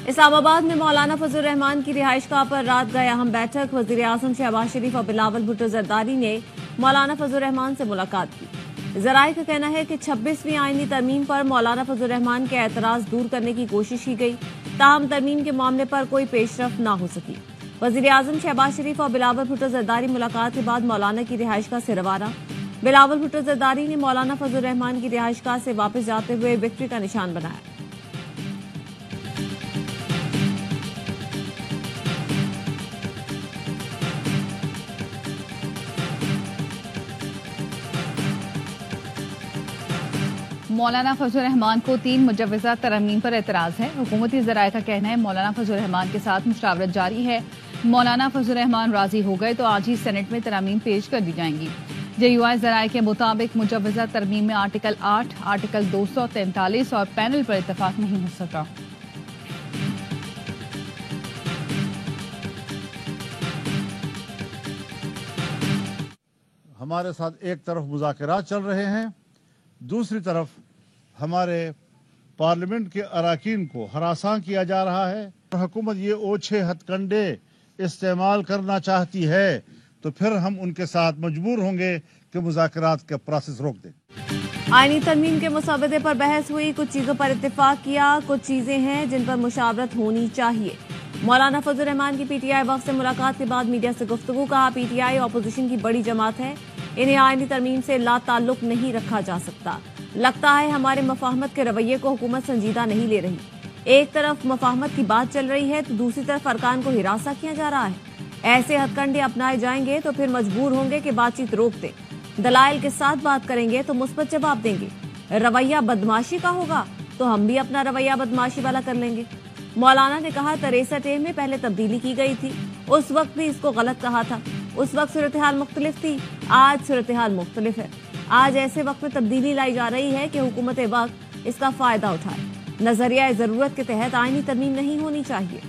इस्लामाबाद में मौलाना फजल रहमान की रिहाइशगाह पर रात गए अहम बैठक। वजीर आजम शहबाज शरीफ और बिलावल भुट्टो जरदारी ने मौलाना फजल रहमान से मुलाकात की। जराये का कहना है कि 26वीं आईनी तरमीम पर मौलाना फजल रहमान के एतराज दूर करने की कोशिश की गई, ताहम तरमीम के मामले पर कोई पेशरफ न हो सकी। वजीर आजम शहबाज शरीफ और बिलावल भुट्टो जरदारी मुलाकात के बाद मौलाना की रिहाइशगाह से रवाना। बिलावल भुट्टो जरदारी ने मौलाना फजल रहमान की रिहाइशगाह से वापस जाते हुए विक्ट्री का निशान बनाया। मौलाना फजल रहमान को 3 मुजव्वज़ा तरमीम पर एतराज है। हुकूमती ज़राए का कहना है मौलाना फजल रहमान के साथ मुशावरत जारी है। मौलाना फजल रहमान राजी हो गए तो आज ही सेनेट में तरमीम पेश कर दी जाएंगी। JUI ज़राए के मुताबिक मुजव्वज़ा तरमीम में आर्टिकल 8, आर्टिकल 243 और पैनल पर इत्तफाक नहीं हो सका। हमारे साथ एक तरफ मुज़ाकरात चल रहे हैं, दूसरी तरफ हमारे पार्लियामेंट के अराकीन को हरासां किया जा रहा है। हुकूमत ये ओछे हथकंडे इस्तेमाल करना चाहती है तो फिर हम उनके साथ मजबूर होंगे कि मुज़ाकरात का प्रोसेस रोक दें। आईनी तरमीम के मसौदे पर बहस हुई, कुछ चीजों पर इत्तेफाक किया, कुछ चीजें हैं जिन पर मुशावरत होनी चाहिए। मौलाना फजल रहमान की PTI वफ़द से मुलाकात के बाद मीडिया से गुफ्तगू। कहा PTI ऑपोजिशन की बड़ी जमात है, इन्हें आईनी तरमीम से ला ताल्लुक नहीं रखा जा सकता। लगता है हमारे मफाहमत के रवैये को हुकूमत संजीदा नहीं ले रही। एक तरफ मफाहमत की बात चल रही है तो दूसरी तरफ अरकान को हिरासा किया जा रहा है। ऐसे हथकंडे अपनाए जाएंगे तो फिर मजबूर होंगे कि बातचीत रोक दें। दलाइल के साथ बात करेंगे तो मुस्बत जवाब देंगे। रवैया बदमाशी का होगा तो हम भी अपना रवैया बदमाशी वाला कर लेंगे। मौलाना ने कहा 63A में पहले तब्दीली की गई थी, उस वक्त भी इसको गलत कहा था। उस वक्त सूरत हाल मुख्तलिफ थी, आज सूरत हाल मुख्तलिफ है। आज ऐसे वक्त में तब्दीली लाई जा रही है कि हुकूमत वक्त इसका फायदा उठाए। नजरिया जरूरत के तहत आईनी तरमीम नहीं होनी चाहिए।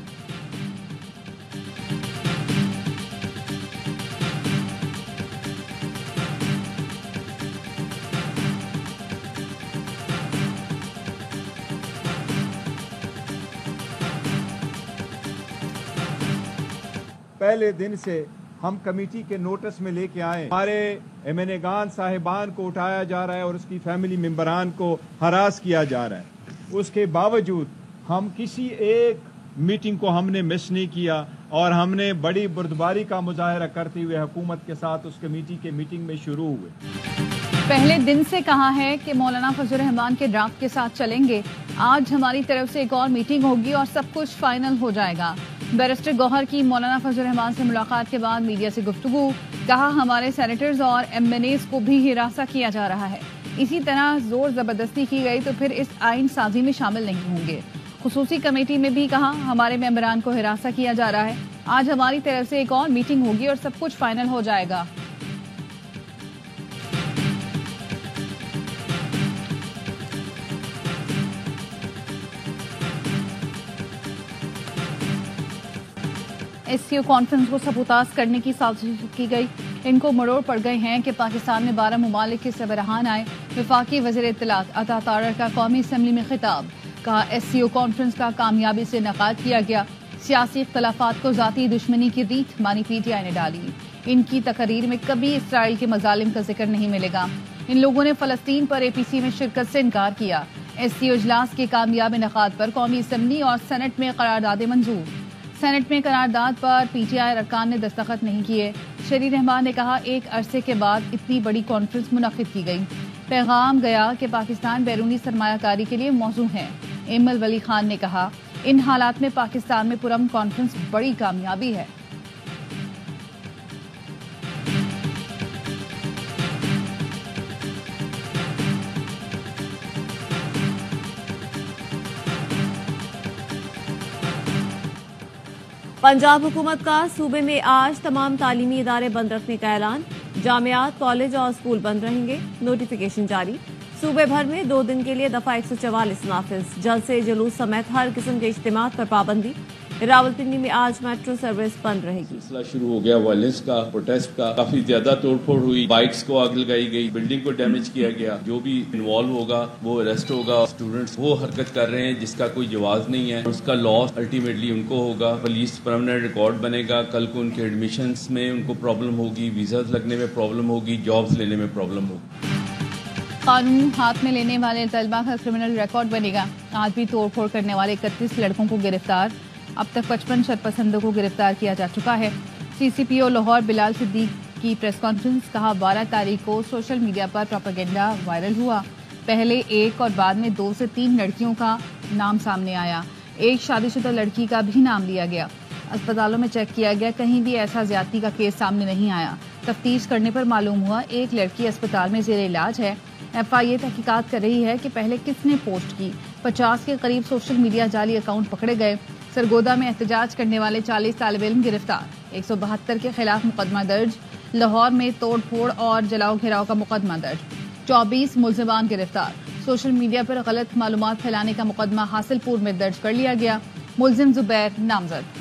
पहले दिन से हम कमेटी के नोटिस में लेके आए, हमारे एमएनएगान साहिबान को उठाया जा रहा है और उसकी फैमिली मेंबरान को हरास किया जा रहा है। उसके बावजूद हम किसी एक मीटिंग को हमने मिस नहीं किया और हमने बड़ी बुर्दबारी का मुजाहरा करते हुए हुकूमत के साथ उस कमेटी के मीटिंग में शुरू हुए। पहले दिन से कहा है कि मौलाना फजल रहमान के ड्राफ्ट के साथ चलेंगे। आज हमारी तरफ से एक और मीटिंग होगी और सब कुछ फाइनल हो जाएगा। बैरिस्टर गौहर की मौलाना फजल रहमान से मुलाकात के बाद मीडिया से गुफ्तगू। कहा हमारे सेनेटर्स और MNAs को भी हिरासा किया जा रहा है। इसी तरह जोर जबरदस्ती की गई तो फिर इस आइन साजी में शामिल नहीं होंगे। खुसूसी कमेटी में भी कहा हमारे मेंबरान को हिरासा किया जा रहा है। आज हमारी तरफ से एक और मीटिंग होगी और सब कुछ फाइनल हो जाएगा। SCO कॉन्फ्रेंस को सबूताज करने की साजिश की गई। इनको मरोड़ पड़ गए हैं कि पाकिस्तान में 12 ममालिक के सरबराहान आए। वफाकी वज़ीर इत्तलात अता तारर का कौमी असम्बली में खिताब। कहा SCO कॉन्फ्रेंस का कामयाबी से इनेकाद किया गया। सियासी इख्तलाफात को जाती दुश्मनी की रीत मानी PTI ने डाली। इनकी तकरीर में कभी इसराइल के मजालिम का जिक्र नहीं मिलेगा। इन लोगों ने फलस्तीन पर APC में शिरकत से इनकार किया। SCO इजलास के कामयाब इनेकाद पर कौमी असम्बली और सेनेट में करारदादें मंजूर। सेनेट में करारदाद पर PTI अरकान ने दस्तखत नहीं किए। शरीर रहमान ने कहा एक अरसे के बाद इतनी बड़ी कॉन्फ्रेंस मुनक्किद की गई। पैगाम गया कि पाकिस्तान बैरूनी सरमायाकारी के लिए मौजू है। इमल वली खान ने कहा इन हालात में पाकिस्तान में पुरअमन कॉन्फ्रेंस बड़ी कामयाबी है। पंजाब हुकूमत का सूबे में आज तमाम तालीमी इदारे बंद रखने का ऐलान। जामियात, कॉलेज और स्कूल बंद रहेंगे। नोटिफिकेशन जारी। सूबे भर में 2 दिन के लिए दफा 144 नाफिज। जलसे जुलूस समेत हर किस्म के इज्तिमात पर पाबंदी। रावलपिंडी में आज मेट्रो सर्विस बंद रहेगी। सिलसिला शुरू हो गया वायलेंस का, प्रोटेस्ट का। काफी ज्यादा तोड़फोड़ हुई, बाइक्स को आग लगाई गई, बिल्डिंग को डैमेज किया गया। जो भी इन्वॉल्व होगा वो अरेस्ट होगा। स्टूडेंट्स वो हरकत कर रहे हैं जिसका कोई जवाब नहीं है, उसका लॉस अल्टीमेटली उनको होगा। पुलिस परमानेंट रिकॉर्ड बनेगा। कल को उनके एडमिशंस में उनको प्रॉब्लम होगी, वीजाज लगने में प्रॉब्लम होगी, जॉब्स लेने में प्रॉब्लम होगी। कानून हाथ में लेने वाले तलबा का क्रिमिनल रिकॉर्ड बनेगा। आज भी तोड़फोड़ करने वाले 31 लड़कों को गिरफ्तार। अब तक 55 शरपसंदों को गिरफ्तार किया जा चुका है। CCPO लाहौर बिलाल सिद्दीक की प्रेस कॉन्फ्रेंस। कहा 12 तारीख को सोशल मीडिया पर प्रोपेगेंडा वायरल हुआ। पहले एक और बाद में 2 से 3 लड़कियों का नाम सामने आया। एक शादीशुदा लड़की का भी नाम लिया गया। अस्पतालों में चेक किया गया, कहीं भी ऐसा ज्यादती का केस सामने नहीं आया। तफ्तीश करने पर मालूम हुआ एक लड़की अस्पताल में जेर इलाज है। FIA तहकीकात कर रही है कि पहले किसने पोस्ट की। 50 के करीब सोशल मीडिया जाली अकाउंट पकड़े गए। सरगोदा में एहतजाज करने वाले 40 तालिब इल्म गिरफ्तार। 172 के खिलाफ मुकदमा दर्ज। लाहौर में तोड़ फोड़ और जलाओ घेराव का मुकदमा दर्ज। 24 मुलजिमान गिरफ्तार। सोशल मीडिया पर गलत मालूमात फैलाने का मुकदमा हासिलपुर में दर्ज कर लिया गया। मुलजिम जुबैर नामजद।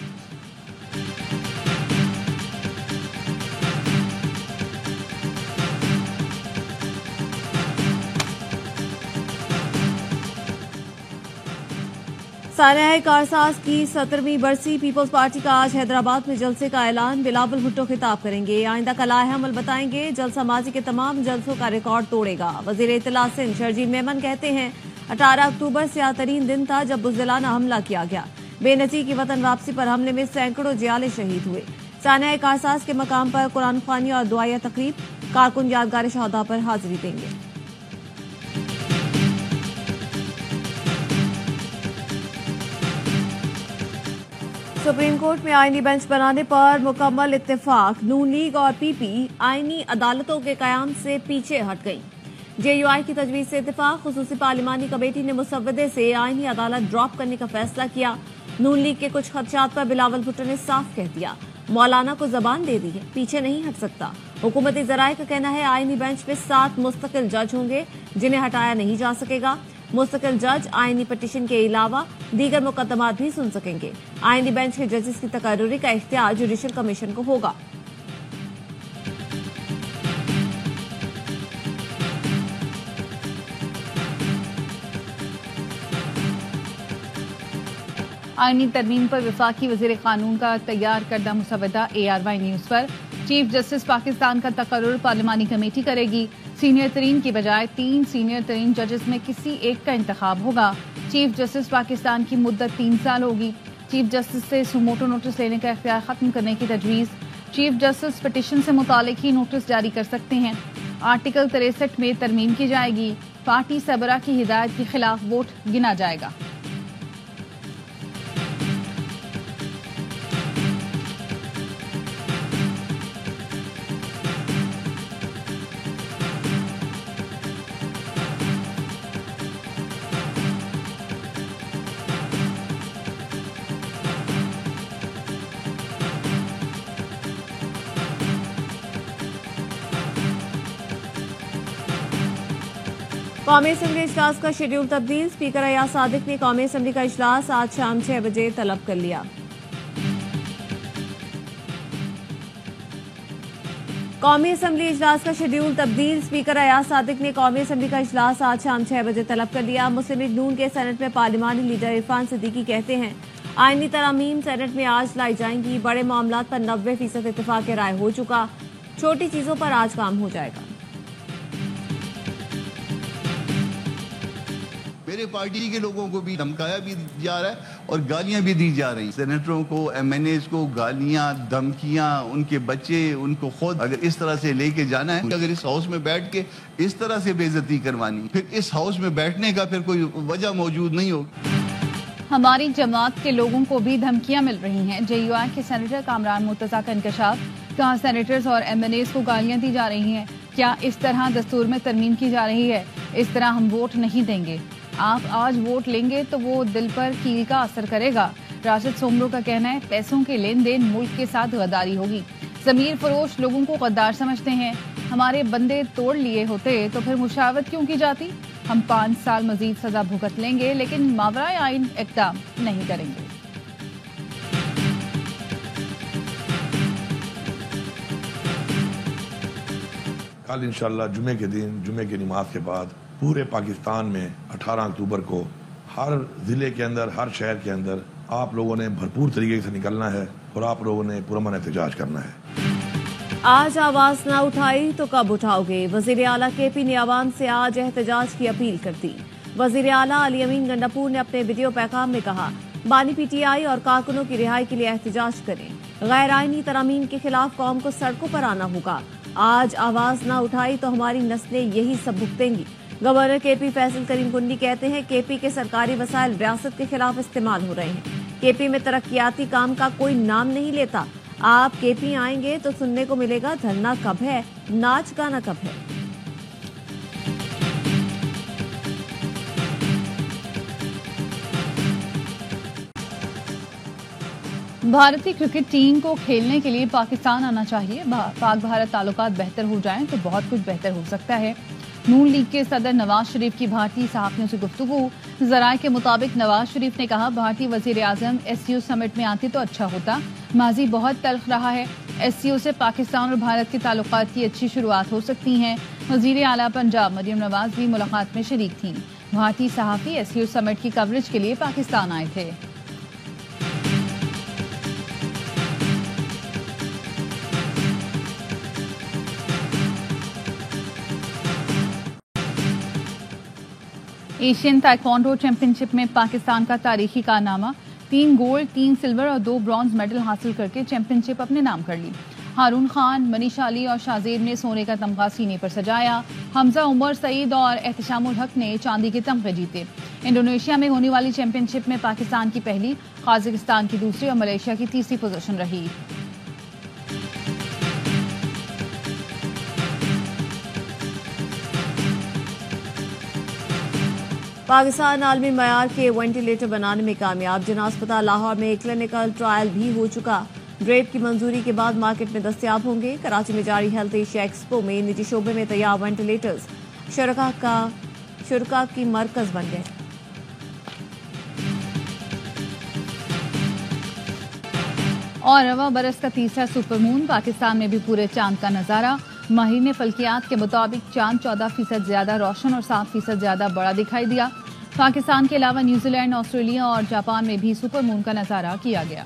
सानिया कारसाज की 17वीं बरसी। पीपल्स पार्टी का आज हैदराबाद में जलसे का ऐलान। बिलावल भुट्टो खिताब करेंगे। आइंदा का लाहे अमल बताएंगे। जलसा माजी के तमाम जलसों का रिकॉर्ड तोड़ेगा। वजीर इत्तला सिंध शरजील मेमन कहते हैं 18 अक्टूबर स्याह-तरीन दिन था जब बुज़दिलाना हमला किया गया। बेनज़ीर की वतन वापसी पर हमले में सैकड़ों जियाले शहीद हुए। सानिया कारसाज के मकाम पर कुरान ख्वानी और दुआया तकरीब। कारकुन यादगार शहादा पर हाजिरी देंगे। सुप्रीम कोर्ट में आईनी बेंच बनाने पर मुकम्मल इत्तेफाक। नून लीग और PP आईनी अदालतों के कयाम से पीछे हट गई। JUI की तजवीज से इत्तेफाक। खुसूसी पार्लिमानी कमेटी ने मुसव्वदे से आईनी अदालत ड्रॉप करने का फैसला किया। नून लीग के कुछ खदशात पर बिलावल भुट्टो ने साफ कह दिया, मौलाना को जबान दे दी है, पीछे नहीं हट सकता। हुकूमती जराये का कहना है आईनी बेंच में 7 मुस्तकिल जज होंगे जिन्हें हटाया नहीं जा सकेगा। मुस्तकिल जज आईनी पटिशन के अलावा दीगर मुकदमात भी सुन सकेंगे। आईनी बेंच के जजेस की तकर्रुरी का इख्तियार जुडिशल कमीशन को होगा। आईनी तरमीम पर वफाकी वजीर कानून का तैयार करदा मुसवदा ARY न्यूज पर। चीफ जस्टिस पाकिस्तान का तकर्रुर पार्लिमानी कमेटी करेगी। सीनियर तरीन की बजाय 3 सीनियर तरीन जजेस में किसी एक का इंतखाब होगा। चीफ जस्टिस पाकिस्तान की मुद्दत 3 साल होगी। चीफ जस्टिस से सुमोटो नोटिस लेने का इख्तियार खत्म करने की तजवीज। चीफ जस्टिस पिटीशन से मुतालिक ही नोटिस जारी कर सकते हैं। आर्टिकल 63 में तरमीम की जाएगी। पार्टी सबरा की हिदायत के खिलाफ वोट गिना जाएगा। कौमी असम्बली इजलास का शेड्यूल तब्दील। स्पीकर अयाज सादिक ने कौमी असम्बली का इजलास आज शाम 6 बजे तलब कर लिया। कौमी असम्बली इजलास का शेड्यूल तब्दील। स्पीकर अयाज सादिक ने कौमी असम्बली का इजलास आज शाम 6 बजे तलब कर लिया। मुस्लिम लीग नून के सेनेट में पार्लिमानी लीडर इरफान सिद्दीकी कहते हैं आईनी तरामीम सेनेट में आज लाई जाएंगी। बड़े मामलात पर 90% इत्तेफाक राय हो चुका। छोटी चीजों पर आज काम हो जाएगा। मेरे पार्टी के लोगों को भी धमकाया भी जा रहा है और गालियां भी दी जा रही। सेनेटरों को, MNAs को गालियां, धमकियां, उनके बच्चे, उनको खुद अगर इस तरह से लेके जाना है, अगर इस हाउस में बैठ के इस तरह से बेइज्जती करवानी, फिर इस हाउस में बैठने का फिर कोई वजह मौजूद नहीं होगी। हमारी जमात के लोगों को भी धमकियां मिल रही हैं। JUI के सेनेटर कामरान मुर्तजा का इंकशाफ। कहा सेनेटर्स और MNAs को गालियां दी जा रही हैं। क्या इस तरह दस्तूर में तरमीम की जा रही है? इस तरह हम वोट नहीं देंगे। आप आज वोट लेंगे तो वो दिल पर कील का असर करेगा। राशिद सोमरो का कहना है पैसों के लेन देन मुल्क के साथ गद्दारी होगी। जमीर फरोश लोगों को गद्दार समझते हैं। हमारे बंदे तोड़ लिए होते तो फिर मुशावरत क्यों की जाती? हम 5 साल मजीद सजा भुगत लेंगे लेकिन मावराए आइन इक़दाम नहीं करेंगे। कल इंशाल्लाह जुमे के दिन जुमे की नमाज के बाद पूरे पाकिस्तान में 18 अक्टूबर को हर जिले के अंदर, हर शहर के अंदर आप लोगों ने भरपूर तरीके से निकलना है और आप लोगों ने पुरअमन एहतजाज करना है। आज आवाज ना उठाई तो कब उठाओगे? वजीर आला केपी ने आवाम से आज एहतजाज की अपील कर दी। वजीर आला अली अमीन गंडापुर ने अपने वीडियो पैगाम में कहा, बानी पीटीआई और कारकुनों की रिहाई के लिए एहतजाज करें। गैर आईनी तरामीम के खिलाफ कौम को सड़कों पर आना होगा। आज आवाज ना उठाई तो हमारी नस्लें यही सब भुगतेंगी। गवर्नर केपी फैसल करीम कुंडी कहते हैं, केपी के सरकारी वसाइल रियासत के खिलाफ इस्तेमाल हो रहे हैं। केपी में तरक्याती काम का कोई नाम नहीं लेता। आप केपी आएंगे तो सुनने को मिलेगा धरना कब है, नाच गाना कब है। भारतीय क्रिकेट टीम को खेलने के लिए पाकिस्तान आना चाहिए। पाक भारत ताल्लुकात बेहतर हो जाएं तो बहुत कुछ बेहतर हो सकता है। नून लीग के सदर नवाज शरीफ की भारतीय सहाफियों से गुफ्तगू। जराये के मुताबिक नवाज शरीफ ने कहा, भारतीय वजीर आजम SCO समिट में आते तो अच्छा होता। माजी बहुत तल्ख रहा है। SCO से पाकिस्तान और भारत के ताल्लुकात की अच्छी शुरुआत हो सकती है। वजीर आला पंजाब मरियम नवाज भी मुलाकात में शरीक थी। भारतीय सहाफी SCO समिट की कवरेज के लिए पाकिस्तान आए थे। एशियन ताइक्वांडो चैंपियनशिप में पाकिस्तान का तारीखी कारनामा, 3 गोल्ड, 3 सिल्वर और 2 ब्रॉन्ज मेडल हासिल करके चैंपियनशिप अपने नाम कर ली। हारून खान, मनीषा अली और शाहजेब ने सोने का तमगा सीने पर सजाया। हमजा उमर सईद और एहतशामुल हक ने चांदी के तमगे जीते। इंडोनेशिया में होने वाली चैंपियनशिप में पाकिस्तान की पहली, काजाकिस्तान की दूसरी और मलेशिया की तीसरी पोजीशन रही। पाकिस्तान आलमी मयार के वेंटिलेटर बनाने में कामयाब। जिना अस्पताल लाहौर में क्लिनिकल ट्रायल भी हो चुका। ड्रेप की मंजूरी के बाद मार्केट में दस्तयाब होंगे। कराची में जारी हेल्थ एशिया एक्सपो में निजी शोबे में तैयार वेंटिलेटर्स शुरका की मरकज बन गए। और रवा बरस का तीसरा सुपरमून, पाकिस्तान में भी पूरे चांद का नजारा। माहिर फल्कियात के मुताबिक चांद 14% ज्यादा रोशन और 7% ज्यादा बड़ा दिखाई दिया। पाकिस्तान के अलावा न्यूजीलैंड, ऑस्ट्रेलिया और जापान में भी सुपरमून का नजारा किया गया।